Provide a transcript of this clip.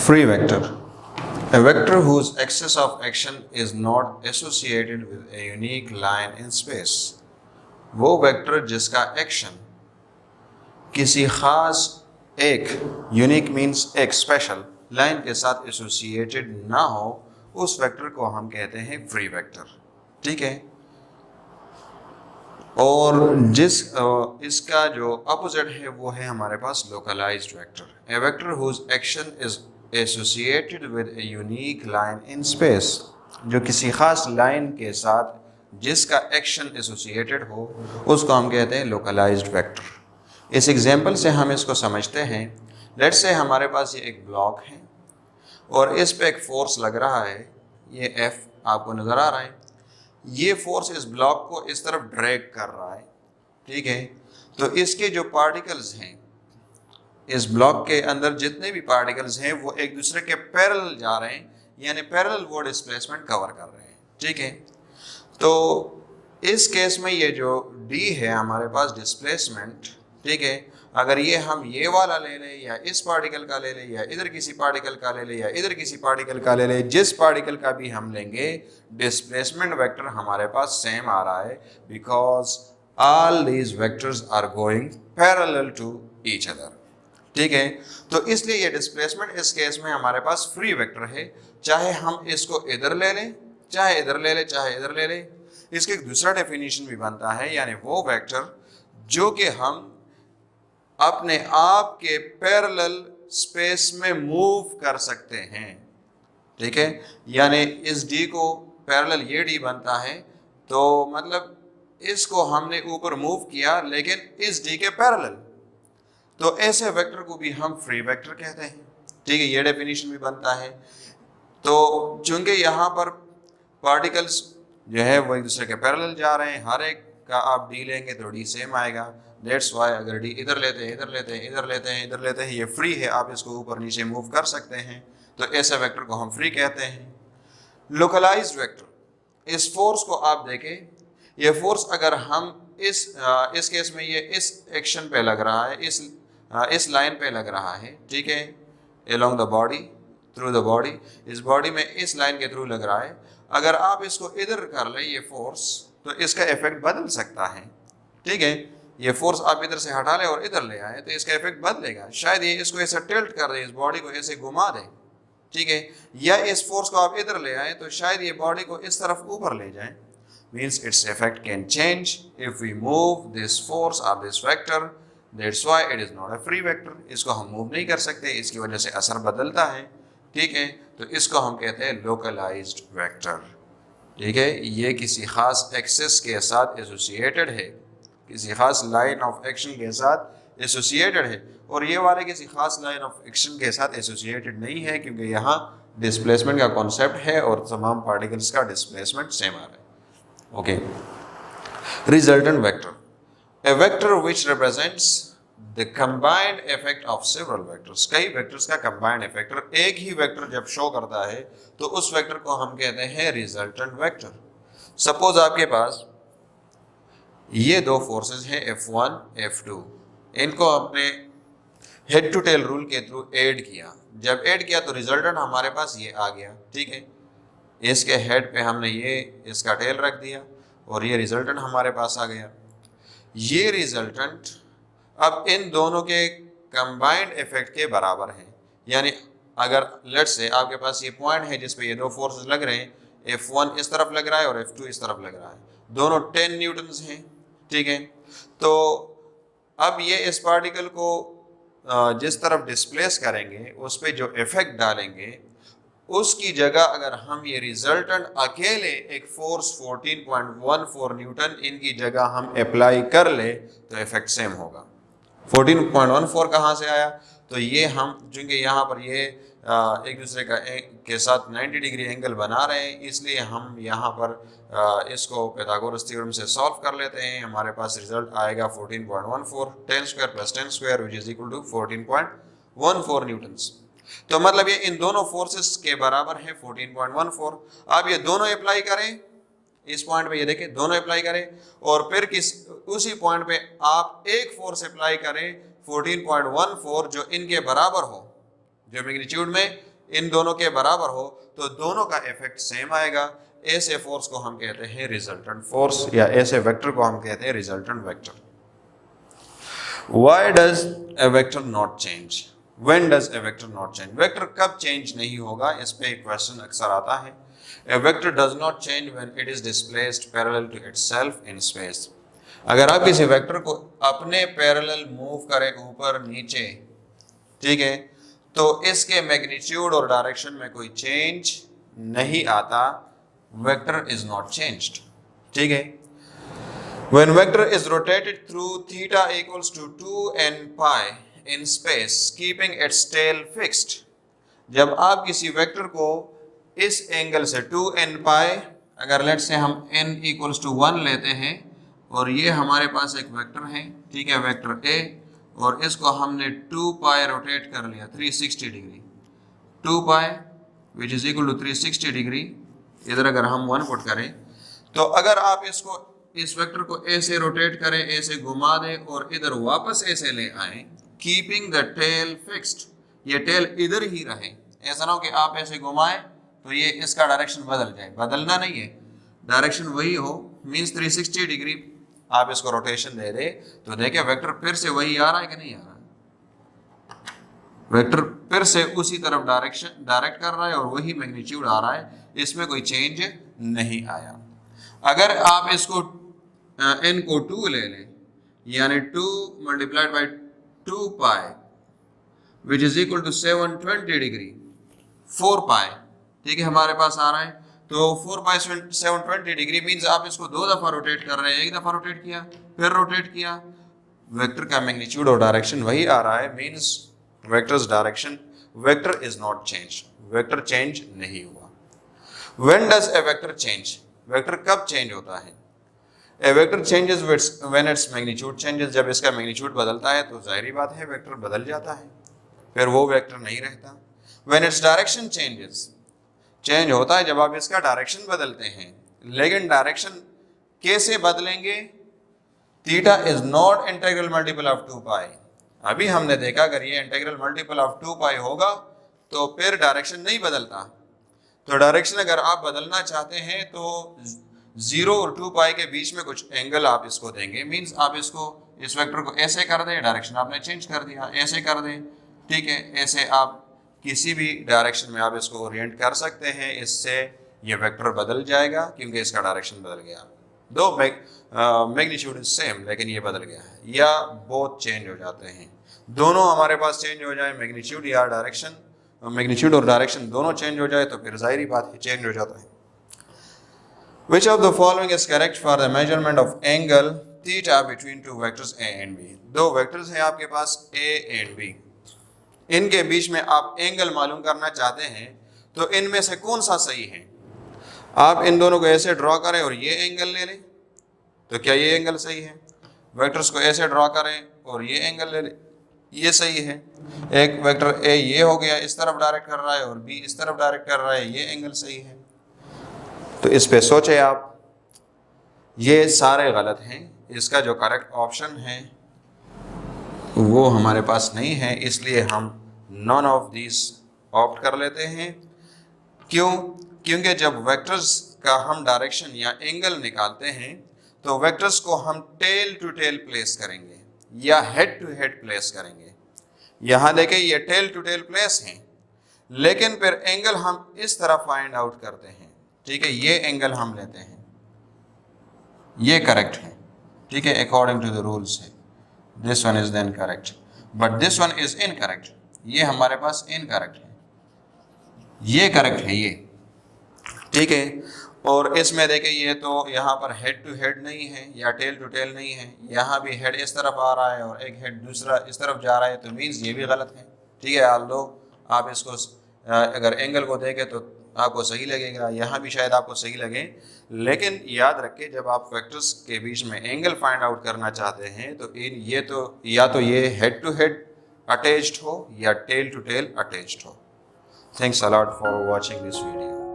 Free vector. A vector whose axis of action is not associated with a unique line in space. वो vector जिसका action किसी खास एक unique means एक special line के साथ एसोसिएटेड ना हो, उस वेक्टर को हम कहते हैं फ्री वेक्टर। ठीक है। और इसका जो अपोजिट है वो है हमारे पास localised vector. A vector whose action is associated with a unique line in space, जो किसी खास लाइन के साथ जिसका एक्शन एसोसिएटेड हो उसको हम कहते हैं लोकलाइज्ड वेक्टर। इस एग्जांपल से हम इसको समझते हैं। लेट्स से हमारे पास ये एक ब्लॉक है और इस पे एक फोर्स लग रहा है, ये F आपको नज़र आ रहा है। ये फोर्स इस ब्लॉक को इस तरफ ड्रैग कर रहा है। ठीक है। तो इसके जो पार्टिकल्स हैं, इस ब्लॉक के अंदर जितने भी पार्टिकल्स हैं वो एक दूसरे के पैरेलल जा रहे हैं, यानी पैरेलल वो डिस्प्लेसमेंट कवर कर रहे हैं। ठीक है। तो इस केस में ये जो D है हमारे पास डिस्प्लेसमेंट, ठीक है, अगर ये हम ये वाला ले लें या इस पार्टिकल का ले लें या इधर किसी पार्टिकल का ले लें या इधर किसी पार्टिकल का ले लें, जिस पार्टिकल का भी हम लेंगे डिस्प्लेसमेंट वेक्टर हमारे पास सेम आ रहा है, because all these vectors are going parallel to each other. ठीक है। तो इसलिए ये डिस्प्लेसमेंट इस केस में हमारे पास फ्री वेक्टर है, चाहे हम इसको इधर ले लें, चाहे इधर ले लें, चाहे इधर ले लें। इसके एक दूसरा डेफिनेशन भी बनता है, यानी वो वेक्टर जो कि हम अपने आप के पैरेलल स्पेस में मूव कर सकते हैं। ठीक है। यानी इस D को पैरेलल ये D बनता है, तो मतलब इसको हमने ऊपर मूव किया लेकिन इस D के पैरेलल, तो ऐसे वेक्टर को भी हम फ्री वेक्टर कहते हैं। ठीक है। ये डेफिनेशन भी बनता है। तो चूंकि यहाँ पर पार्टिकल्स जो है वो एक दूसरे के पैरेलल जा रहे हैं, हर एक का आप D लेंगे तो D सेम आएगा। दैट्स वाई अगर D इधर लेते हैं, इधर लेते हैं, इधर लेते हैं, इधर लेते हैं, ये फ्री है, आप इसको ऊपर नीचे मूव कर सकते हैं, तो ऐसे वेक्टर को हम फ्री कहते हैं। लोकलाइज्ड वेक्टर, इस फोर्स को आप देखें, ये फोर्स अगर हम इस केस में ये इस एक्शन पे लग रहा है, इस लाइन पे लग रहा है। ठीक है। Along the body, through the body, इस बॉडी में इस लाइन के थ्रू लग रहा है। अगर आप इसको इधर कर ले ये फोर्स, तो इसका इफेक्ट बदल सकता है। ठीक है। ये फोर्स आप इधर से हटा ले और इधर ले आए तो इसका इफेक्ट बदलेगा। शायद ये इसको ऐसे टिल्ट कर दे, इस बॉडी को ऐसे घुमा दे। ठीक है। या इस फोर्स को आप इधर ले आए तो शायद ये बॉडी को इस तरफ ऊपर ले जाए। Means its effect can change if we move this force और this vector. That's why it is not a free vector. इसको हम मूव नहीं कर सकते, इसकी वजह से असर बदलता है। ठीक है। तो इसको हम कहते हैं लोकलाइज्ड वेक्टर। ठीक है। ये किसी खास एक्सिस के साथ एसोसिएटेड है, किसी खास लाइन ऑफ एक्शन के साथ एसोसिएटेड है, और ये वाले किसी खास लाइन ऑफ एक्शन के साथ एसोसिएटेड नहीं है, क्योंकि यहाँ डिस्प्लेसमेंट का कॉन्सेप्ट है और तमाम पार्टिकल्स का डिस्प्लेसमेंट सेम आ रहा है। Okay. Resultant vector, a vector which represents the combined effect of several vectors. कई वेक्टर्स का कंबाइंड इफेक्टर, एक ही वेक्टर जब शो करता है तो उस वेक्टर को हम कहते हैं रिजल्टेंट वेक्टर। सपोज आपके पास ये दो फोर्सेस हैं F1 F2, इनको आपने हेड टू टेल रूल के थ्रू ऐड किया। जब ऐड किया तो रिजल्टेंट हमारे पास ये आ गया। ठीक है। इसके हेड पे हमने ये इसका टेल रख दिया और ये रिजल्टेंट हमारे पास आ गया। ये रिजल्टेंट अब इन दोनों के कंबाइंड इफेक्ट के बराबर है। यानी अगर लेट्स से आपके पास ये पॉइंट है जिस पे ये दो फोर्सेस लग रहे हैं, F1 इस तरफ लग रहा है और F2 इस तरफ लग रहा है, दोनों 10 न्यूटन्स हैं। ठीक है। तो अब ये इस पार्टिकल को जिस तरफ डिस्प्लेस करेंगे, उस पर जो इफेक्ट डालेंगे, उसकी जगह अगर हम ये रिजल्टेंट अकेले एक फोर्स 14.14 न्यूटन इनकी जगह हम अप्लाई कर ले तो इफेक्ट सेम होगा। 14.14 कहाँ से आया? तो ये हम चूँकि यहाँ पर ये एक दूसरे के साथ 90 डिग्री एंगल बना रहे हैं, इसलिए हम यहाँ पर इसको पाइथागोरस थ्योरम से सॉल्व कर लेते हैं। हमारे पास रिजल्ट आएगा 14.14, 10 square plus 10 square which is equal to 14.14 newtons. तो मतलब ये इन दोनों फोर्सेस के बराबर है 14.14। अब ये दोनों अप्लाई करें इस पॉइंट पे, ये देखें दोनों अप्लाई करें और फिर उसी पॉइंट पे आप एक फोर्स अप्लाई करें 14.14 जो इनके बराबर हो, जो मैग्नीट्यूड में इन दोनों के बराबर हो तो दोनों का इफेक्ट सेम आएगा। ऐसे फोर्स को हम कहते हैं रिजल्टेंट फोर्स, या ऐसे वेक्टर को हम कहते हैं resultant vector. Why does a vector not change? When does a vector not change? Vector कब चेंज नहीं होगा, इस पे एक क्वेश्चन अक्सर आता है। A vector does not change when it is displaced parallel to itself in space. अगर आप किसी वेक्टर को अपने पैरेलल मूव करें ऊपर नीचे, ठीक है, तो इसके मैग्नीट्यूड और डायरेक्शन में कोई चेंज नहीं आता, वेक्टर इज नॉट चेंज्ड, ठीक है। When vector is rotated through theta equals to 2n pi in space, keeping its tail fixed. जब आप किसी वेक्टर को इस एंगल से 2n pi, अगर लेट से हम n equals to 1 लेते हैं और ये हमारे पास एक वेक्टर है, ठीक है, वेक्टर a, और इसको हमने 2 pi रोटेट कर लिया 360 degree, 2 pi which is equal to 360 degree, इधर अगर हम 1 पुट करें तो अगर आप इसको इस वेक्टर को ऐसे रोटेट करें, ऐसे घुमा दें और इधर वापस ऐसे ले आए, कीपिंग द टेल फिक्स्ड, ये टेल इधर ही रहे, ऐसा ना हो कि आप ऐसे घुमाएं तो ये इसका डायरेक्शन बदल जाए, बदलना नहीं है, डायरेक्शन वही हो, मींस 360 डिग्री आप इसको रोटेशन दे दे तो देखिए वेक्टर फिर से वही आ रहा है कि नहीं आ रहा है, वेक्टर फिर से उसी तरफ डायरेक्ट कर रहा है और वही मैग्नीट्यूड आ रहा है, इसमें कोई चेंज नहीं आया। अगर आप इसको n को 2 ले लें, यानी 2 multiplied by 2 pi which is equal to 720 degree, 4 pi, ठीक है, हमारे पास आ रहा है, तो 4 पाई 720 डिग्री मीन्स आप इसको 2 दफ़ा रोटेट कर रहे हैं, एक दफ़ा रोटेट किया फिर रोटेट किया, वेक्टर का मैग्नीट्यूड और डायरेक्शन वही आ रहा है, means vectors direction, vector is not change, vector change नहीं हुआ। When does a vector change? Vector कब चेंज होता है? A vector changes when its magnitude changes, जब इसका मैग्नीट्यूड बदलता है तो जाहिर बात है वेक्टर बदल जाता है, फिर वो वेक्टर नहीं रहता। When its direction changes, change होता है जब आप इसका डायरेक्शन बदलते हैं, लेकिन डायरेक्शन कैसे बदलेंगे? Theta is not integral multiple of 2 पाई। अभी हमने देखा अगर ये इंटीग्रल मल्टीपल ऑफ 2 पाई होगा तो फिर डायरेक्शन नहीं बदलता, तो डायरेक्शन अगर आप बदलना चाहते हैं तो 0 और 2 पाई के बीच में कुछ एंगल आप इसको देंगे, मींस आप इसको इस वेक्टर को ऐसे कर दें, डायरेक्शन आपने चेंज कर दिया, ऐसे कर दें, ठीक है, ऐसे आप किसी भी डायरेक्शन में आप इसको ओरिएंट कर सकते हैं, इससे ये वेक्टर बदल जाएगा क्योंकि इसका डायरेक्शन बदल गया। दो मैग्नीट्यूड इज सेम लेकिन ये बदल गया है, या बोथ चेंज हो जाते हैं, दोनों हमारे पास चेंज हो जाए, मैग्नीट्यूड या डायरेक्शन, मैग्नीट्यूड और डायरेक्शन दोनों चेंज हो जाए तो फिर जाहिर बात है चेंज हो जाता है। Which of the following is correct for the measurement of angle theta between two vectors a and b? दो वेक्टर्स हैं आपके पास a and b, इनके बीच में आप एंगल मालूम करना चाहते हैं तो इनमें से कौन सा सही है? आप इन दोनों को ऐसे ड्रॉ करें और ये एंगल ले लें तो क्या ये एंगल सही है? वेक्टर्स को ऐसे ड्रॉ करें और ये एंगल ले लें, ये सही है। एक वेक्टर ए ये हो गया, इस तरफ डायरेक्ट कर रहा है और बी इस तरफ डायरेक्ट कर रहा है, ये एंगल सही है। तो इस पे सोचे आप, ये सारे गलत हैं, इसका जो करेक्ट ऑप्शन है वो हमारे पास नहीं है, इसलिए हम नॉन ऑफ दिस ऑप्ट कर लेते हैं। क्यों? क्योंकि जब वेक्टर्स का हम डायरेक्शन या एंगल निकालते हैं तो वेक्टर्स को हम टेल टू टेल प्लेस करेंगे या हेड टू हेड प्लेस करेंगे। यहाँ देखें ये टेल टू टेल प्लेस हैं, लेकिन फिर एंगल हम इस तरह फाइंड आउट करते हैं, ठीक है, ये एंगल हम लेते हैं, ये करेक्ट है, ठीक है, अकॉर्डिंग टू द रूल्स है, this one is then correct but this one is incorrect, ये हमारे पास इनकरेक्ट है, ये करेक्ट है ये, ठीक है। और इसमें देखें ये तो यहाँ पर हेड टू हेड नहीं है या टेल टू टेल नहीं है, यहाँ भी हेड इस तरफ आ रहा है और एक हेड दूसरा इस तरफ जा रहा है, तो मीन्स ये भी गलत है, ठीक है। आल्दो आप इसको अगर एंगल को देखें तो आपको सही लगेगा, यहाँ भी शायद आपको सही लगे, लेकिन याद रखें जब आप वेक्टर्स के बीच में एंगल फाइंड आउट करना चाहते हैं तो ये तो या तो ये हेड टू हेड अटैच्ड हो या टेल टू टेल अटैच्ड हो। Thanks a lot for watching this video.